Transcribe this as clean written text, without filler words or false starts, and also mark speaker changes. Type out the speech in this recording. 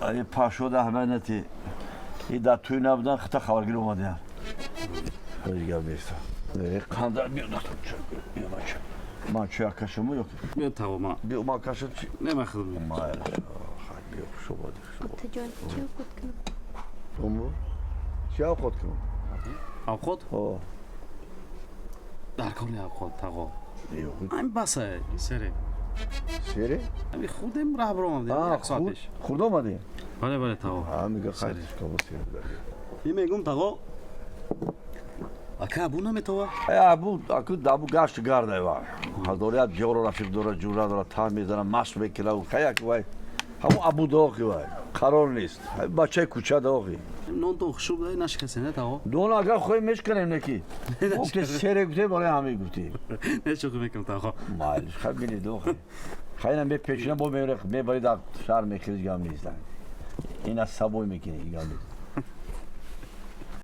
Speaker 1: ای پاشوده همه نتی ای در توی نبودن خطا خبرگیر اومده هم خیلی گم بیستا قندر بیا دکتر بیا بچه من چه کشمو yok
Speaker 2: بیا تاو ما
Speaker 1: بیا ما کشم چی
Speaker 2: نمی خود
Speaker 1: ما بیا شو باید
Speaker 3: Atacan çiğ kutkun.
Speaker 1: Tomu چی ها خود کنم
Speaker 2: آب خود
Speaker 1: ها
Speaker 2: در کاری آب خود تاو
Speaker 1: ایو
Speaker 2: این بسه سری
Speaker 1: سیره
Speaker 2: همین خودم راه برام دیدم یک ساعت پیش
Speaker 1: خورد آمده
Speaker 2: بله بله تاو
Speaker 1: ها میگه خیلی کابو سیره داری
Speaker 2: میگم تاو اکا ابو نمیتوه
Speaker 1: ای ابو اکو دابو گاشت گارده var هزاریت جورا رفیق داره جورا داره تا میزنه ماست بکلا و خیلی که وای همون ابو داغی وای قرار نیست بچه کوچه داغی
Speaker 2: نون تو خوشو بده نشکسته نه تاو
Speaker 1: دون اگر خوی میشکنیم نکی او که سیره گفته برای همه گفتی
Speaker 2: نه چوک میکنم تاو
Speaker 1: مالش خیلی داغی خیلی به پیچونه با میبری در شهر میخیز گام نیستن این از سبوی میکنی گام نیست